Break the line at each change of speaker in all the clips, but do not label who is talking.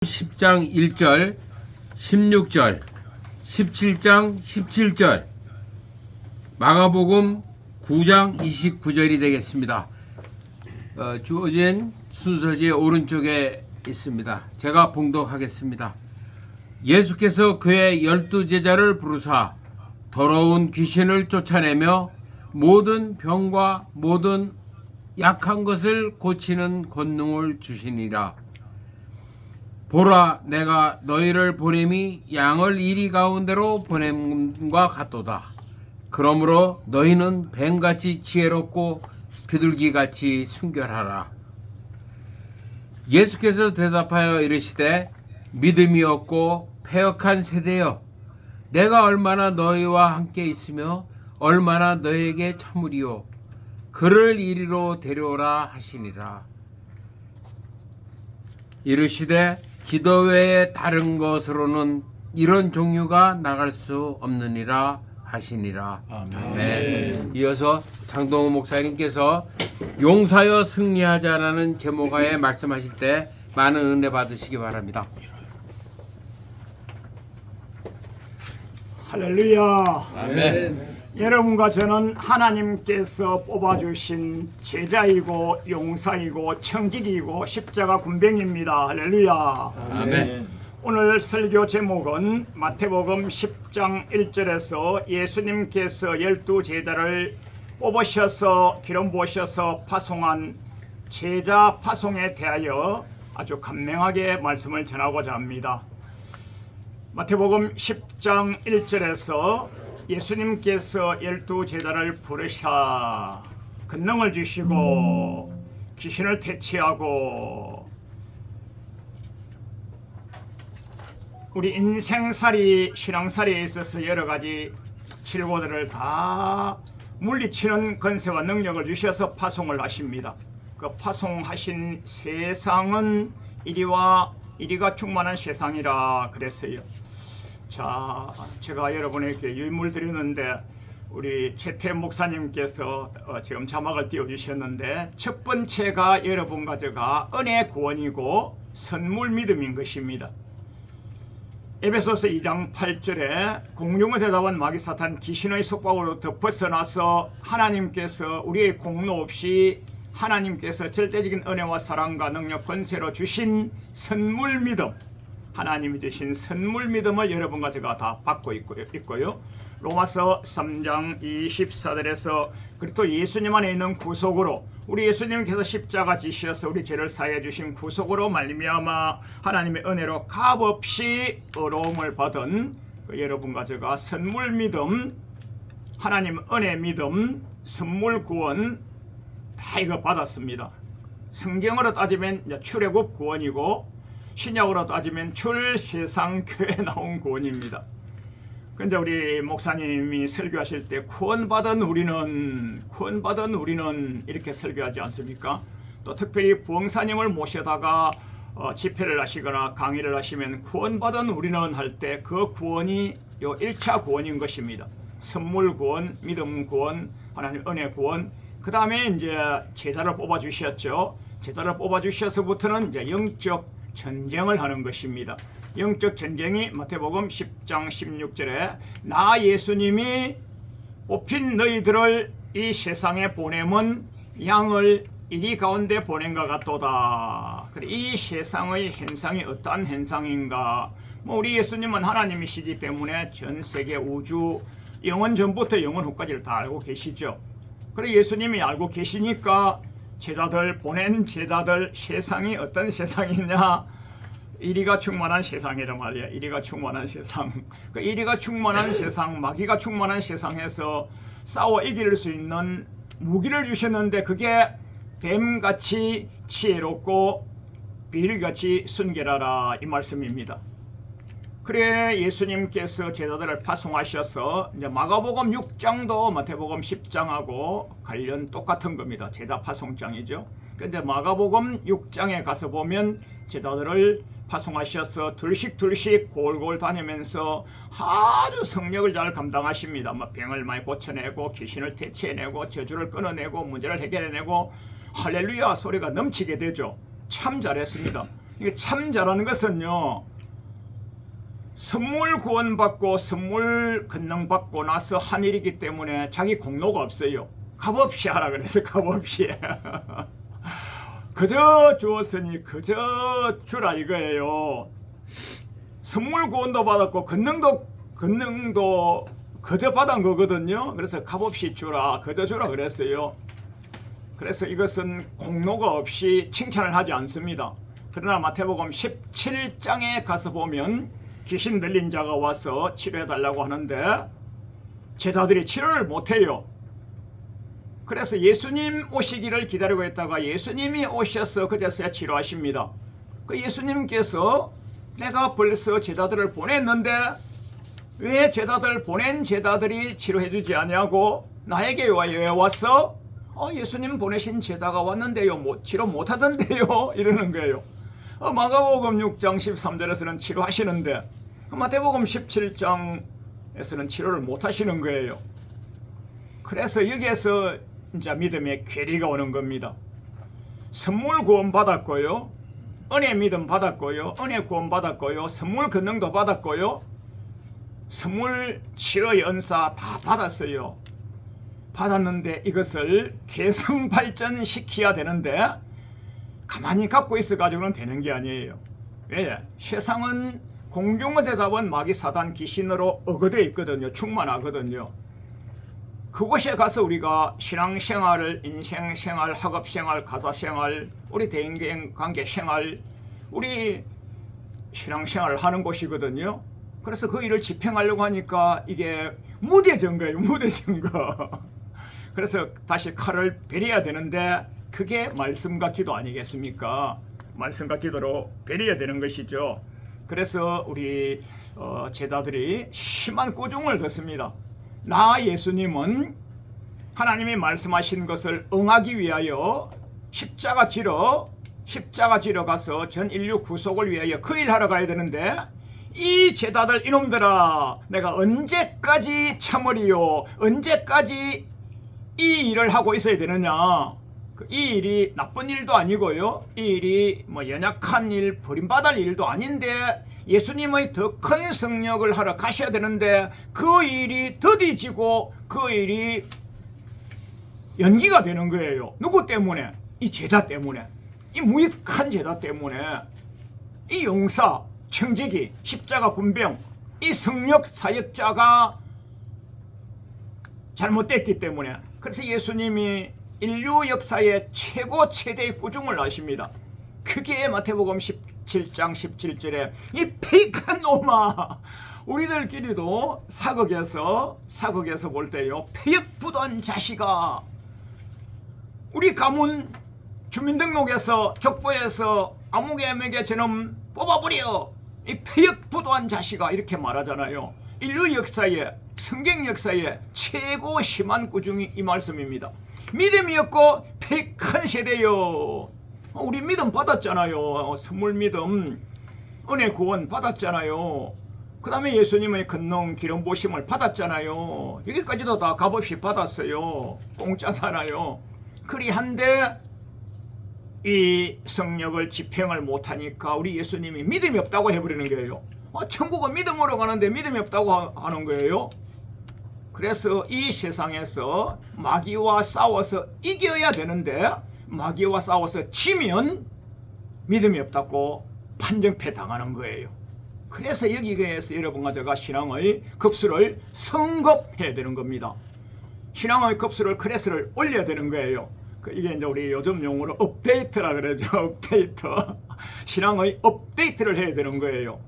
10장 1절, 16절, 17장 17절, 마가복음 9장 29절이 되겠습니다. 주어진 순서지 오른쪽에 있습니다. 제가 봉독하겠습니다. 예수께서 그의 12제자를 부르사 더러운 귀신을 쫓아내며 모든 병과 모든 약한 것을 고치는 권능을 주시니라. 보라, 내가 너희를 보냄이 양을 이리 가운데로 보냄과 같도다. 그러므로 너희는 뱀같이 지혜롭고 비둘기같이 순결하라. 예수께서 대답하여 이르시되, 믿음이 없고 패역한 세대여, 내가 얼마나 너희와 함께 있으며 얼마나 너희에게 참으리요. 그를 이리로 데려오라 하시니라. 이르시되, 기도 외에 다른 것으로는 이런 종류가 나갈 수 없느니라 하시니라. 아멘. 이어서 장동호 목사님께서 용사여 승리하자라는 제목하에 말씀하실 때 많은 은혜 받으시기 바랍니다.
할렐루야.
아멘.
여러분과 저는 하나님께서 뽑아주신 제자이고 용사이고 청직이고 십자가 군병입니다. 할렐루야.
아멘.
오늘 설교 제목은 마태복음 10장 1절에서 예수님께서 12제자를 뽑으셔서 기름 부으셔서 파송한 제자 파송에 대하여 아주 간명하게 말씀을 전하고자 합니다. 마태복음 10장 1절에서 예수님께서 12제자를 부르사 권능을 주시고 귀신을 퇴치하고 우리 인생살이 신앙살이에 있어서 여러가지 질고들을 다 물리치는 권세와 능력을 주셔서 파송을 하십니다. 그 파송하신 세상은 이리가 충만한 세상이라 그랬어요. 자, 제가 여러분에게 유인물 드리는데 우리 최태 목사님께서 지금 자막을 띄워주셨는데 첫 번째가 여러분과 제가 은혜 구원이고 선물 믿음인 것입니다. 에베소서 2장 8절에 공룡의 대답한 마귀 사탄 귀신의 속박으로부터 벗어나서 하나님께서 우리의 공로 없이 하나님께서 절대적인 은혜와 사랑과 능력 권세로 주신 선물 믿음, 하나님이 주신 선물 믿음을 여러분과 제가 다 받고 있고요. 로마서 3장 24절에서 그리스도 예수님 안에 있는 구속으로 우리 예수님께서 십자가 지셔서 우리 죄를 사해 주신 구속으로 말미암아 하나님의 은혜로 값없이 의로움을 받은 여러분과 제가 선물 믿음, 하나님 은혜 믿음, 선물 구원 다 이거 받았습니다. 성경으로 따지면 출애굽 구원이고 신약으로 따지면 출세상 교회에 나온 구원입니다. 근데 우리 목사님이 설교하실 때 구원받은 우리는 이렇게 설교하지 않습니까? 또 특별히 부흥사님을 모셔다가 집회를 하시거나 강의를 하시면 구원받은 우리는 할 때 그 구원이 요 1차 구원인 것입니다. 선물 구원, 믿음 구원, 하나님 은혜 구원. 그 다음에 이제 제자를 뽑아주셨죠. 제자를 뽑아주셔서부터는 이제 영적 전쟁을 하는 것입니다. 영적 전쟁이 마태복음 10장 16절에 나 예수님이 뽑힌 너희들을 이 세상에 보내면 양을 이리 가운데 보낸 것 같도다. 이 세상의 현상이 어떠한 현상인가? 우리 예수님은 하나님이시기 때문에 전 세계 우주 영원 전부터 영원 후까지를 다 알고 계시죠. 그래 예수님이 알고 계시니까 제자들 보낸 제자들 세상이 어떤 세상이냐? 이리가 충만한 세상이란 말이야. 이리가 충만한 세상. 그 이리가 충만한 세상, 마귀가 충만한 세상에서 싸워 이길 수 있는 무기를 주셨는데 그게 뱀같이 지혜롭고 비둘기같이 순결하라 이 말씀입니다. 그래 예수님께서 제자들을 파송하셔서 이제 마가복음 6장도 마태복음 10장하고 관련 똑같은 겁니다. 제자 파송장이죠. 근데 마가복음 6장에 가서 보면 제자들을 파송하셔서 둘씩 골골 다니면서 아주 성령을 잘 감당하십니다. 병을 많이 고쳐내고 귀신을 퇴치해내고 저주를 끊어내고 문제를 해결해내고 할렐루야 소리가 넘치게 되죠. 참 잘했습니다. 이게 참 잘하는 것은요, 선물 구원받고 선물 권능받고 나서 한 일이기 때문에 자기 공로가 없어요. 값없이 하라 그래서 값없이 그저 주었으니 그저 주라 이거예요. 선물 구원도 받았고 권능도 그저 받은 거거든요. 그래서 값없이 주라, 그저 주라 그랬어요. 그래서 이것은 공로가 없이 칭찬을 하지 않습니다. 그러나 마태복음 17장에 가서 보면 귀신 들린 자가 와서 치료해달라고 하는데 제자들이 치료를 못해요. 그래서 예수님 오시기를 기다리고 있다가 예수님이 오셔서 그제서야 치료하십니다. 그 예수님께서 내가 벌써 제자들을 보냈는데 왜 보낸 제자들이 치료해주지 않냐고 나에게 왜 왔어? 예수님 보내신 제자가 왔는데요, 치료 못하던데요 이러는 거예요. 마가복음 6장 13절에서는 치료하시는데 마태복음 17장에서는 치료를 못하시는 거예요. 그래서 여기에서 이제 믿음의 괴리가 오는 겁니다. 선물 구원 받았고요, 은혜 믿음 받았고요, 은혜 구원 받았고요, 선물 권능도 받았고요, 선물 치료 연사 다 받았어요. 받았는데 이것을 개성 발전시켜야 되는데 가만히 갖고 있어 가지고는 되는 게 아니에요. 왜? 세상은 공중의 대답은 마귀 사단 귀신으로 어거되어 있거든요. 충만하거든요. 그곳에 가서 우리가 신앙생활을, 인생생활, 학업생활, 가사생활, 우리 대인관계생활, 우리 신앙생활을 하는 곳이거든요. 그래서 그 일을 집행하려고 하니까 이게 무뎌진 거예요. 무뎌진 거. 그래서 다시 칼을 베려야 되는데 그게 말씀과 기도 아니겠습니까? 말씀과 기도로 베려야 되는 것이죠. 그래서 우리 제자들이 심한 꾸중을 듣습니다. 나 예수님은 하나님이 말씀하신 것을 응하기 위하여 십자가 지러 가서 전 인류 구속을 위하여 그 일하러 가야 되는데 이 제자들 이놈들아, 내가 언제까지 참으리요? 언제까지 이 일을 하고 있어야 되느냐? 이 일이 나쁜 일도 아니고요, 이 일이 연약한 일, 버림받을 일도 아닌데 예수님의 더 큰 성력을 하러 가셔야 되는데 그 일이 더디지고 그 일이 연기가 되는 거예요. 누구 때문에? 이 제자 때문에, 이 무익한 제자 때문에, 이 용사, 청지기, 십자가 군병, 이 성력 사역자가 잘못됐기 때문에. 그래서 예수님이 인류 역사의 최대의 꾸중을 하십니다. 그게 마태복음 17장 17절에 이 페이크한 놈아, 우리들끼리도 사극에서 볼 때요, 폐역부도한 자식아, 우리 가문 주민등록에서 족보에서 아무개에게 저놈 뽑아버려, 이 폐역부도한 자식아, 이렇게 말하잖아요. 인류 역사에, 성경 역사에 최고 심한 꾸중이 이 말씀입니다. 믿음이 없고 폐역한 세대요. 우리 믿음 받았잖아요. 선물 믿음, 은혜 구원 받았잖아요. 그 다음에 예수님의 권능 기름 부으심을 받았잖아요. 여기까지도 다 값없이 받았어요. 공짜잖아요. 그리한데 이 성령을 집행을 못하니까 우리 예수님이 믿음이 없다고 해버리는 거예요. 천국은 믿음으로 가는데 믿음이 없다고 하는 거예요. 그래서 이 세상에서 마귀와 싸워서 이겨야 되는데 마귀와 싸워서 지면 믿음이 없다고 판정패 당하는 거예요. 그래서 여기에서 여러분과 제가 신앙의 급수를 성급해야 되는 겁니다. 신앙의 급수를, 크레스를 올려야 되는 거예요. 이게 이제 우리 요즘 용어로 업데이트라 그러죠. 업데이트. 신앙의 업데이트를 해야 되는 거예요.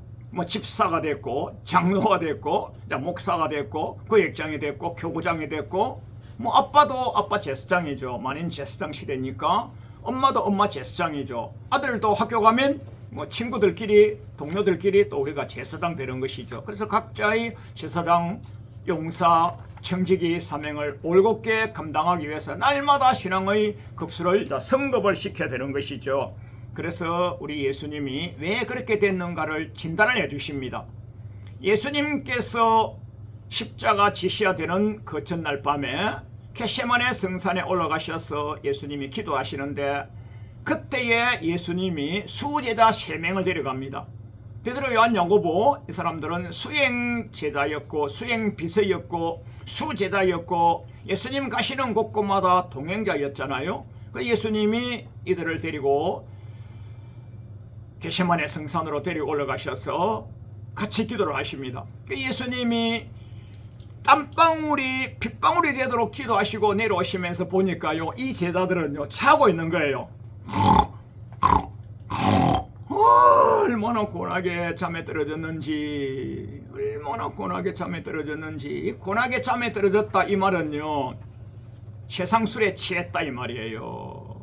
집사가 됐고, 장로가 됐고, 목사가 됐고, 교역장이 됐고, 교구장이 됐고, 아빠도 아빠 제사장이죠. 만인 제사장 시대니까 엄마도 엄마 제사장이죠. 아들도 학교 가면 친구들끼리, 동료들끼리 또 우리가 제사장 되는 것이죠. 그래서 각자의 제사장, 용사, 청지기 사명을 올곧게 감당하기 위해서 날마다 신앙의 급수를 성급을 시켜야 되는 것이죠. 그래서 우리 예수님이 왜 그렇게 됐는가를 진단을 해주십니다. 예수님께서 십자가 지셔야 되는 그 전날 밤에 겟세마네 성산에 올라가셔서 예수님이 기도하시는데 그때에 예수님이 수제자 3명을 데려갑니다. 베드로, 요한, 야고보, 이 사람들은 수행 제자였고 수행 비서였고 수제자였고 예수님 가시는 곳곳마다 동행자였잖아요. 그 예수님이 이들을 데리고 게세마네 성산으로 데리고 올라가셔서 같이 기도를 하십니다. 그 예수님이 땀방울이 핏방울이 되도록 기도하시고 내려오시면서 보니까요, 이 제자들은요 자고 있는 거예요. 얼마나 고나게 잠에 떨어졌는지, 얼마나 고나게 잠에 떨어졌는지. 이 고나게 잠에 떨어졌다 이 말은요, 세상 술에 취했다 이 말이에요.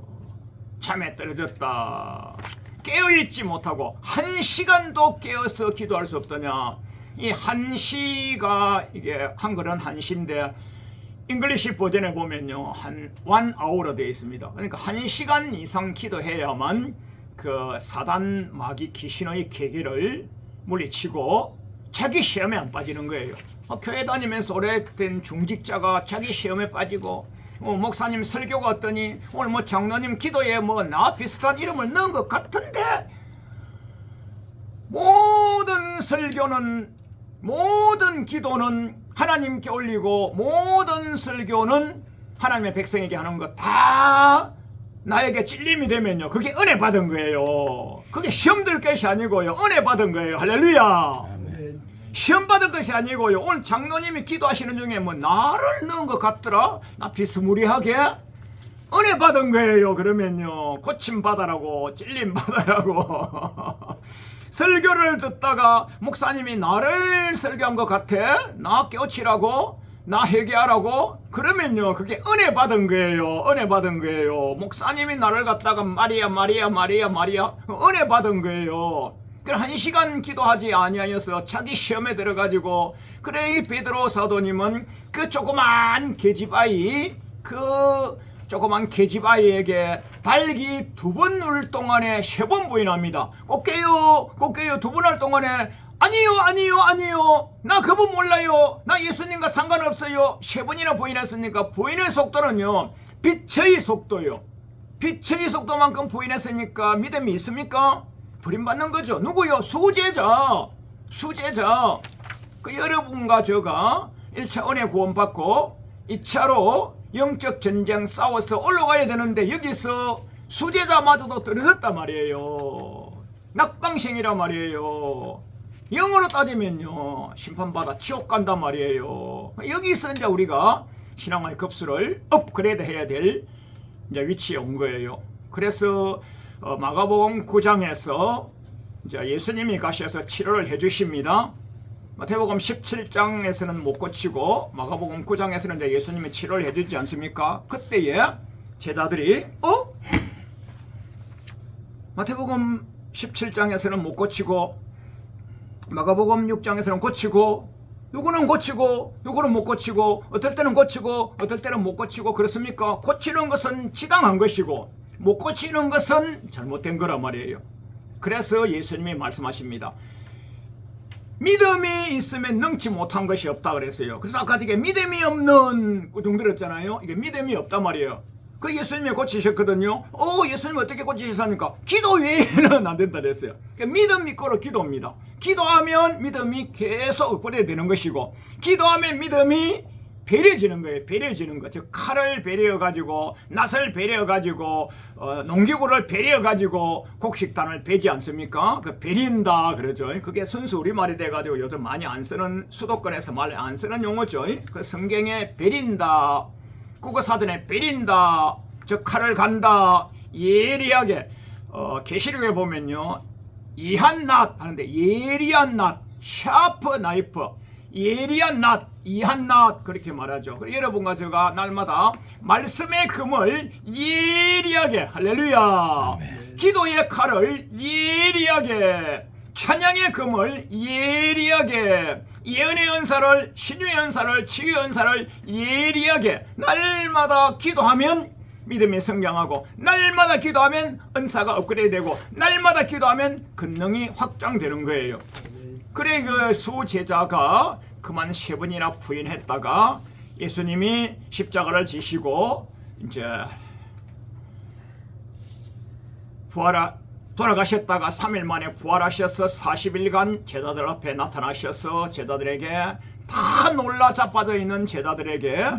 잠에 떨어졌다. 깨어있지 못하고 1시간도 깨어서 기도할 수 없더냐. 이 1시가 이게 한글은 1시인데 잉글리시 버전에 보면요 한 1hour로 되어 있습니다. 그러니까 1시간 이상 기도해야만 그 사단 마귀 귀신의 계기를 물리치고 자기 시험에 안 빠지는 거예요. 교회 다니면서 오래된 중직자가 자기 시험에 빠지고, 목사님 설교가 어떠니, 오늘 뭐 장로님 기도에 뭐 나 비슷한 이름을 넣은 것 같은데, 모든 설교는, 모든 기도는 하나님께 올리고 모든 설교는 하나님의 백성에게 하는 것 다 나에게 찔림이 되면요 그게 은혜 받은 거예요. 그게 시험 들 것이 아니고요 은혜 받은 거예요. 할렐루야. 아멘. 시험 받을 것이 아니고요. 오늘 장로님이 기도하시는 중에 뭐 나를 넣은 것 같더라, 나 비스무리하게, 은혜 받은 거예요. 그러면요 고침 받아라고, 찔림 받아라고. 설교를 듣다가 목사님이 나를 설교한 것 같아, 나 깨우치라고, 나 회개하라고, 그러면요 그게 은혜 받은 거예요. 은혜 받은 거예요. 목사님이 나를 갖다가 마리아 은혜 받은 거예요. 그래 1시간 기도하지 아니하여서 자기 시험에 들어가지고, 그래 이 베드로 사도님은 그 조그만 계집아이, 조그만 계집아이에게 달기 2번 누를 동안에 3번 부인합니다. 꼭 깨요 2번 할 동안에 아니요 나 그분 몰라요, 나 예수님과 상관없어요. 3번이나 부인했으니까 부인의 속도는요 빛의 속도요. 빛의 속도만큼 부인했으니까 믿음이 있습니까? 버림받는 거죠. 누구요? 수제자. 그 여러분과 제가 1차 은혜 구원받고 2차로 영적 전쟁 싸워서 올라가야 되는데 여기서 수제자마저도 떨어졌단 말이에요. 낙방생이란 말이에요. 영어로 따지면요 심판받아 지옥 간단 말이에요. 여기서 이제 우리가 신앙의 급수를 업그레이드 해야 될 이제 위치에 온 거예요. 그래서 마가복음 9장에서 이제 예수님이 가셔서 치료를 해주십니다. 마태복음 17장에서는 못 고치고 마가복음 9장에서는 이제 예수님이 치료를 해주지 않습니까? 그때에 제자들이 마태복음 17장에서는 못 고치고 마가복음 6장에서는 고치고, 누구는 고치고 누구는 못 고치고, 어떨 때는 고치고 어떨 때는 못 고치고 그렇습니까? 고치는 것은 지당한 것이고 못 고치는 것은 잘못된 거란 말이에요. 그래서 예수님이 말씀하십니다. 믿음이 있으면 능치 못한 것이 없다 그랬어요. 그래서 아까 저게 믿음이 없는 꾸중 들었잖아요. 이게 믿음이 없단 말이에요. 그 예수님이 고치셨거든요. 예수님 어떻게 고치셨습니까? 기도 외에는 안 된다 그랬어요. 그러니까 믿음 믿고로 기도입니다. 기도하면 믿음이 계속 업그레이드 되는 것이고, 기도하면 믿음이 배려지는 거예요. 배려지는 거. 즉 칼을 배려가지고, 낫을 배려가지고, 농기구를 배려가지고 곡식단을 베지 않습니까? 그 베린다 그러죠. 그게 순수 우리말이 돼가지고 요즘 많이 안 쓰는, 수도권에서 말 안 쓰는 용어죠. 그 성경에 베린다, 국어사전에 베린다, 즉 칼을 간다, 예리하게. 계시록에 보면요 이한 낫 하는데, 예리한 낫, 샤프 나이프, 예리한 낫, 이한 낫 그렇게 말하죠. 여러분과 제가 날마다 말씀의 금을 예리하게, 할렐루야, 아멘. 기도의 칼을 예리하게, 찬양의 금을 예리하게, 예언의 연사를, 신유의 연사를, 치유의 연사를 예리하게 날마다 기도하면 믿음이 성장하고, 날마다 기도하면 은사가 업그레이드되고, 날마다 기도하면 권능이 확장되는 거예요. 그래 그 수제자가 그만 3번이나 부인했다가 예수님이 십자가를 지시고 이제 돌아가셨다가 3일 만에 부활하셔서 40일간 제자들 앞에 나타나셔서 제자들에게 다 놀라 자빠져 있는 제자들에게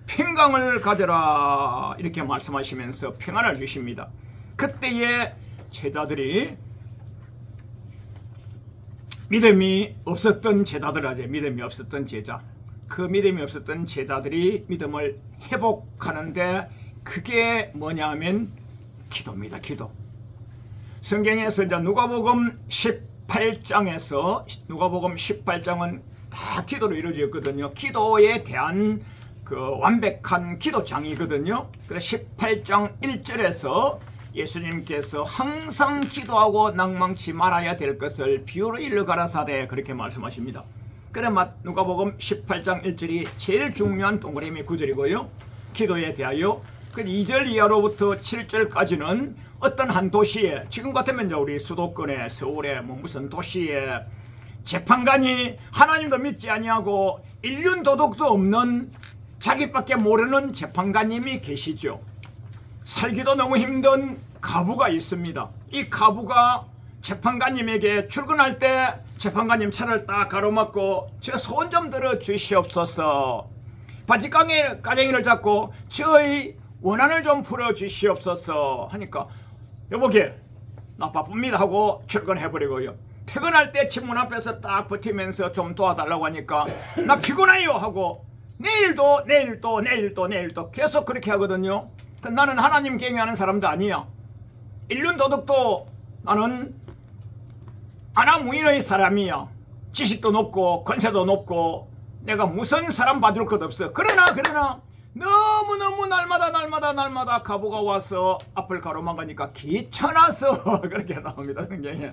평강을 가져라 이렇게 말씀하시면서 평안을 주십니다. 그때에 제자들이 믿음이 없었던 제자들하죠. 믿음이 없었던 제자. 그 믿음이 없었던 제자들이 믿음을 회복하는데 그게 뭐냐면 기도입니다. 기도. 성경에서 이제 누가복음 18장에서 누가복음 18장은 다 기도로 이루어져 있거든요. 기도에 대한 그 완벽한 기도장이거든요. 그래서 18장 1절에서 예수님께서 항상 기도하고 낭망치 말아야 될 것을 비유로 일러 가라사대 그렇게 말씀하십니다. 그래 누가복음 18장 1절이 제일 중요한 동그라미 구절이고요. 기도에 대하여 그 2절 이하로부터 7절까지는 어떤 한 도시에 지금 같으면 이제 우리 수도권에 서울에 뭐 무슨 도시에 재판관이 하나님도 믿지 아니하고 인륜 도덕도 없는 자기밖에 모르는 재판관님이 계시죠. 살기도 너무 힘든 가부가 있습니다. 이 가부가 재판관님에게 출근할 때 재판관님 차를 딱 가로막고 저 손 좀 들어 주시옵소서. 바지가랭이를 잡고 저희 원한을 좀 풀어 주시옵소서 하니까 여보게 나 바쁩니다 하고 출근해버리고요. 퇴근할 때 집문 앞에서 딱 버티면서 좀 도와달라고 하니까 나 피곤해요 하고 내일도 계속 그렇게 하거든요. 나는 하나님 경외하는 사람도 아니야. 인륜 도덕도 나는 아나무인의 사람이야. 지식도 높고 권세도 높고 내가 무슨 사람 봐줄 것 없어. 그러나 너무너무 날마다 가부가 와서 앞을 가로막으니까 귀찮아서 그렇게 나옵니다. 성경에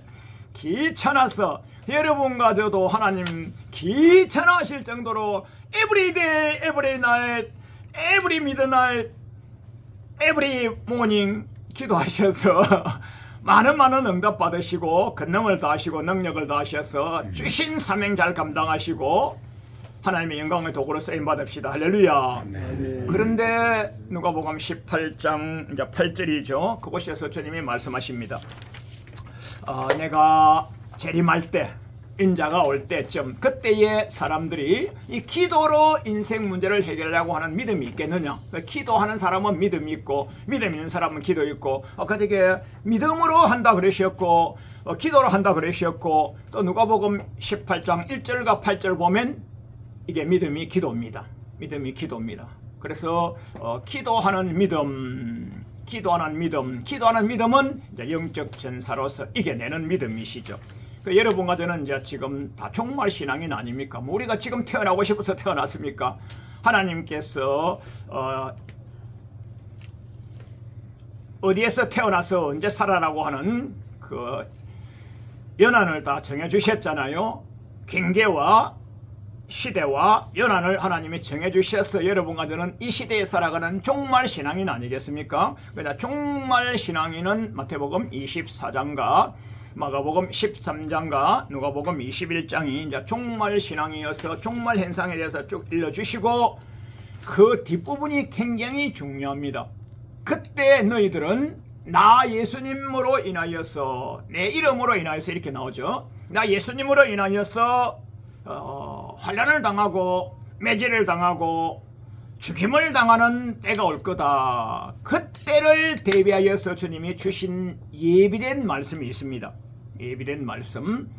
귀찮아서 여러분과 저도 하나님 귀찮아하실 정도로 every day, every night, every midnight, every morning 기도하셔서 많은 응답 받으시고 권능을 다하시고 능력을 다하셔서 주신 사명 잘 감당하시고 하나님의 영광의 도구로 쓰임 받읍시다. 할렐루야. 그런데 누가복음 18장 이제 8절이죠. 그곳에서 주님이 말씀하십니다. 내가 재림할 때 인자가 올 때쯤 그때의 사람들이 이 기도로 인생 문제를 해결하려고 하는 믿음이 있겠느냐. 기도하는 사람은 믿음이 있고 믿음 있는 사람은 기도 있고 그게 믿음으로 한다 그러셨고 기도로 한다 그러셨고 또 누가복음 18장 1절과 8절 보면 이게 믿음이 기도입니다. 믿음이 기도입니다. 그래서 기도하는 믿음은 이제 영적 전사로서 이겨내는 믿음이시죠. 여러분과 저는 이제 지금 다 종말 신앙인 아닙니까? 뭐 우리가 지금 태어나고 싶어서 태어났습니까? 하나님께서 어디에서 태어나서 언제 살아라고 하는 그 연한을 다 정해주셨잖아요. 경계와 시대와 연한을 하나님이 정해주셔서 여러분과 저는 이 시대에 살아가는 종말 신앙인 아니겠습니까? 그러나 종말 신앙인은 마태복음 24장과 마가복음 13장과 누가복음 21장이 이제 종말 신앙이어서 종말 현상에 대해서 쭉 일러주시고 그 뒷부분이 굉장히 중요합니다. 그때 너희들은 나 예수님으로 인하여서 내 이름으로 인하여서 이렇게 나오죠. 나 예수님으로 인하여서 환난을 당하고 매질을 당하고 죽임을 당하는 때가 올 거다. 그때를 대비하여서 주님이 주신 예비된 말씀이 있습니다. 예비된 말씀.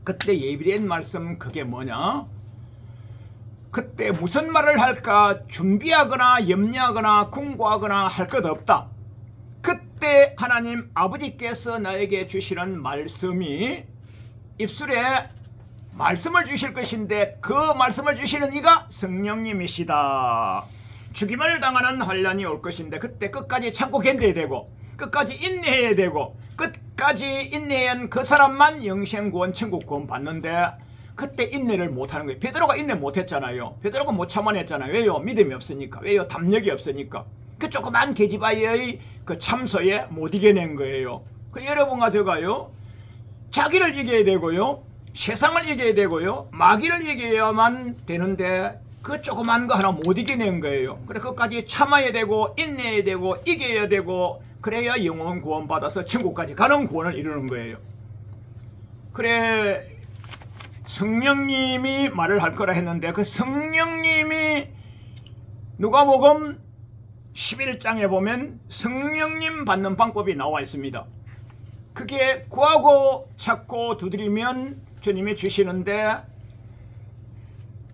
그때 예비된 말씀 그게 뭐냐? 그때 무슨 말을 할까 준비하거나 염려하거나 궁고하거나 할 것 없다. 그때 하나님 아버지께서 나에게 주시는 말씀이 입술에 말씀을 주실 것인데 그 말씀을 주시는 이가 성령님이시다. 죽임을 당하는 환난이 올 것인데 그때 끝까지 참고 견뎌야 되고 끝까지 인내해야 되고 끝까지 인내한 그 사람만 영생구원 천국구원 받는데 그때 인내를 못하는 거예요. 베드로가 인내 못했잖아요. 베드로가 못 참아냈잖아요. 왜요? 믿음이 없으니까. 왜요? 담력이 없으니까. 그 조그만 계집아이의 그 참소에 못 이겨낸 거예요. 그 여러분과 저가요 자기를 이겨야 되고요 세상을 이겨야 되고요 마귀를 이겨야만 되는데 그 조그만 거 하나 못 이겨낸 거예요. 그래 그것까지 참아야 되고 인내해야 되고 이겨야 되고 그래야 영혼 구원받아서 천국까지 가는 구원을 이루는 거예요. 그래 성령님이 말을 할 거라 했는데 그 성령님이 누가복음 11장에 보면 성령님 받는 방법이 나와 있습니다. 그게 구하고 찾고 두드리면 주님이 주시는데,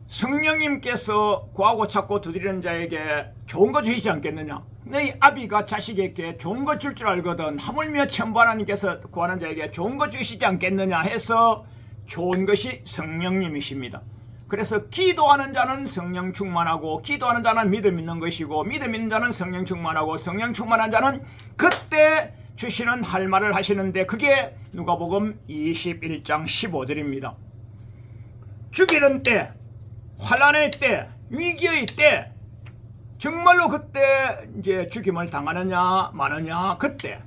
성령님께서 구하고 찾고 두드리는 자에게 좋은 거 주시지 않겠느냐. 너희 아비가 자식에게 좋은 거 줄 줄 알거든 하물며 천부 하나님께서 구하는 자에게 좋은 거 주시지 않겠느냐 해서 좋은 것이 성령님이십니다. 그래서 기도하는 자는 성령 충만하고, 기도하는 자는 믿음 있는 것이고, 믿음 있는 자는 성령 충만하고, 성령 충만한 자는 그때 주시는 할 말을 하시는데, 그게 누가복음 21장 15절입니다. 죽이는 때, 환난의 때, 위기의 때, 정말로 그때 이제 죽임을 당하느냐 마느냐, 그때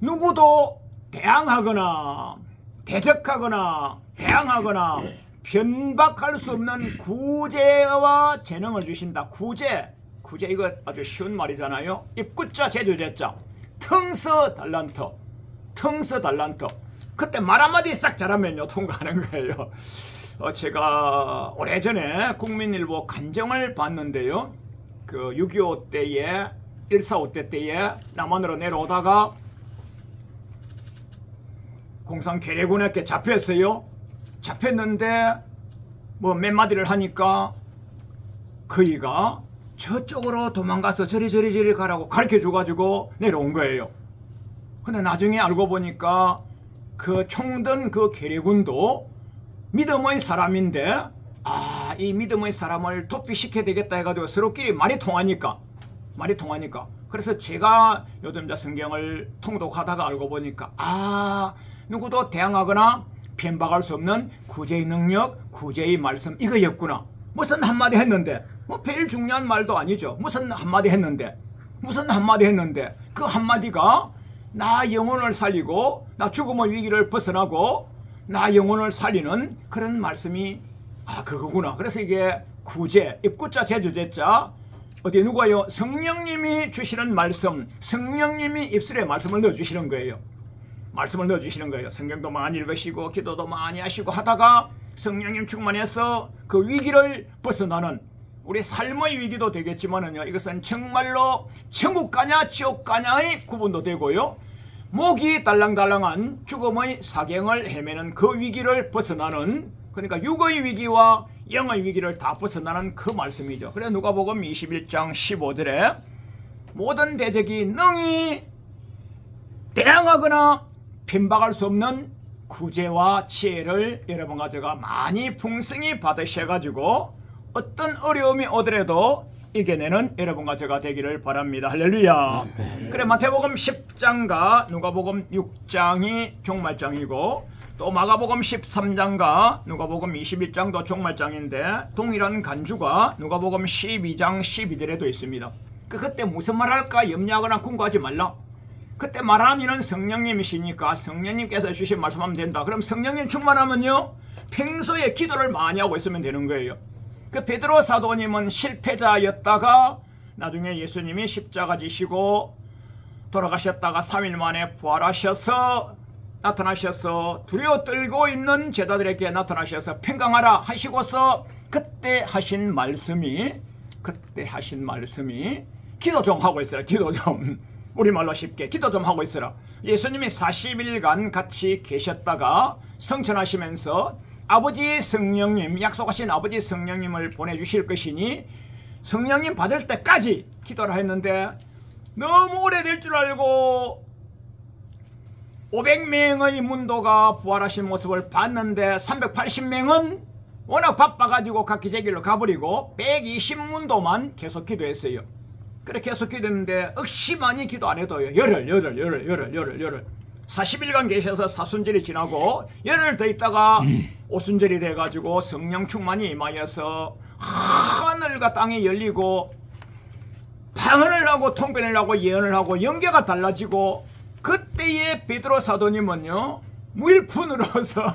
누구도 대항하거나 대적하거나 대항하거나 변박할 수 없는 구제와 재능을 주신다. 구제 이거 아주 쉬운 말이잖아요. 입구자 제주제자 텅서 달란트. 그때 말 한마디 싹 잘하면요 통과하는 거예요. 제가 오래전에 국민일보 간정을 봤는데요, 그 6.25 때에 1.4.5 때에 남한으로 내려오다가 공산 괴뢰군에게 잡혔어요. 잡혔는데 뭐 몇 마디를 하니까 그이가 저쪽으로 도망가서 저리 가라고 가르쳐 줘가지고 내려온 거예요. 근데 나중에 알고 보니까 그 총든 그 괴뢰군도 믿음의 사람인데, 이 믿음의 사람을 도피시켜야 되겠다 해가지고 서로끼리 말이 통하니까 그래서 제가 요즘 성경을 통독하다가 알고 보니까 누구도 대항하거나 변박할 수 없는 구제의 능력, 구제의 말씀, 이거였구나. 무슨 한마디 했는데, 뭐 제일 중요한 말도 아니죠. 무슨 한마디 했는데 그 한마디가 나 영혼을 살리고 나 죽음의 위기를 벗어나고 나 영혼을 살리는 그런 말씀이 그거구나. 그래서 이게 구제, 입구자 제주제자, 어디 누가요? 성령님이 주시는 말씀, 성령님이 입술에 말씀을 넣어주시는 거예요. 성경도 많이 읽으시고 기도도 많이 하시고 하다가 성령님 충만해서 그 위기를 벗어나는, 우리 삶의 위기도 되겠지만은요, 이것은 정말로 천국 가냐 지옥 가냐의 구분도 되고요, 목이 달랑달랑한 죽음의 사경을 헤매는 그 위기를 벗어나는, 그러니까 육의 위기와 영의 위기를 다 벗어나는 그 말씀이죠. 그래서 누가복음 21장 15절에 모든 대적이 능히 대항하거나 변박할 수 없는 구제와 지혜를 여러분과 제가 많이 풍성히 받으셔가지고 어떤 어려움이 오더라도 이겨내는 여러분과 제가 되기를 바랍니다. 할렐루야. 그래, 마태복음 10장과 누가복음 6장이 종말장이고, 또 마가복음 13장과 누가복음 21장도 종말장인데, 동일한 간주가 누가복음 12장 12절에도 있습니다. 그때 무슨 말 할까 염려하거나 궁금하지 말라. 그때 말하는 이는 성령님이시니까 성령님께서 주신 말씀하면 된다. 그럼 성령님 충만하면요 평소에 기도를 많이 하고 있으면 되는 거예요. 그 베드로 사도님은 실패자였다가 나중에 예수님이 십자가 지시고 돌아가셨다가 3일 만에 부활하셔서 나타나셔서 두려워 떨고 있는 제자들에게 나타나셔서 평강하라 하시고서 그때 하신 말씀이 기도 좀 하고 있어라. 기도 좀, 우리말로 쉽게 기도 좀 하고 있어라. 예수님이 40일간 같이 계셨다가 성천하시면서 아버지 성령님, 약속하신 아버지 성령님을 보내주실 것이니 성령님 받을 때까지 기도를 했는데, 너무 오래될 줄 알고 500명의 문도가 부활하신 모습을 봤는데 380명은 워낙 바빠가지고 각기 제 길로 가버리고 120문도만 계속 기도했어요. 그래 계속 기도했는데 억시만이 기도 안 해도요, 열흘 40일간 계셔서 사순절이 지나고 열흘 더 있다가 오순절이 돼가지고 성령 충만이 임하여서 하늘과 땅이 열리고 방언을 하고 통변을 하고 예언을 하고 연계가 달라지고, 그때의 베드로 사도님은요 무일푼으로서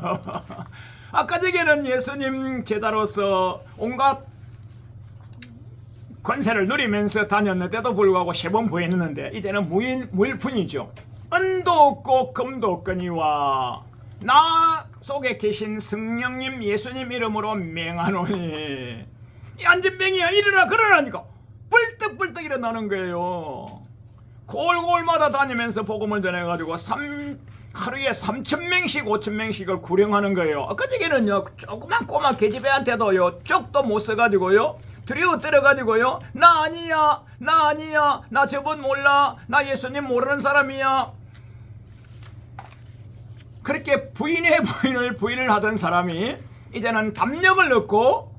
아까 전에는 예수님 제자로서 온갖 권세를 누리면서 다녔는데도 불구하고 3번 부인했는데 이제는 무일 뿐이죠. 은도 없고 금도 없거니와 나 속에 계신 성령님 예수님 이름으로 맹하노니 이 안진뱅이야 일어나 그러라니까 벌떡벌떡 일어나는 거예요. 골골마다 다니면서 복음을 전해가지고 하루에 3,000명씩 5,000명씩을 구령하는 거예요. 그저께는요 조그만 꼬마 계집애한테도요 쪽도 못 써가지고요 두려워 떨어가지고요 나 아니야 나 저분 몰라 나 예수님 모르는 사람이야 그렇게 부인을 하던 사람이 이제는 담력을 얻고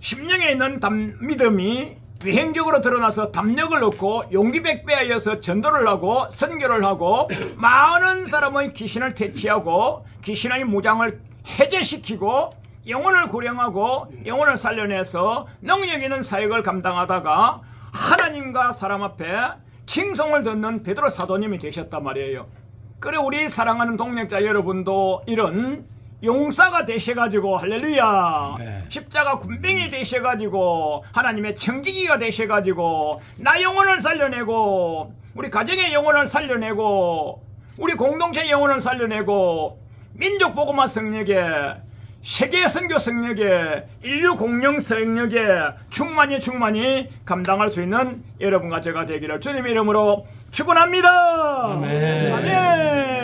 심령에 있는 믿음이 외행적으로 드러나서 담력을 얻고 용기 백배하여서 전도를 하고 선교를 하고 많은 사람의 귀신을 퇴치하고 귀신의 무장을 해제시키고 영혼을 구령하고 영혼을 살려내서 능력 있는 사역을 감당하다가 하나님과 사람 앞에 칭송을 듣는 베드로 사도님이 되셨단 말이에요. 그래 우리 사랑하는 동역자 여러분도 이런 용사가 되셔가지고 할렐루야 십자가 군병이 되셔가지고 하나님의 청지기가 되셔가지고 나 영혼을 살려내고 우리 가정의 영혼을 살려내고 우리 공동체 영혼을 살려내고 민족 복음화 성역에 세계 선교 성역에 인류 공영 성역에 충만히 감당할 수 있는 여러분과 제가 되기를 주님의 이름으로 축원합니다.
아멘.
아멘.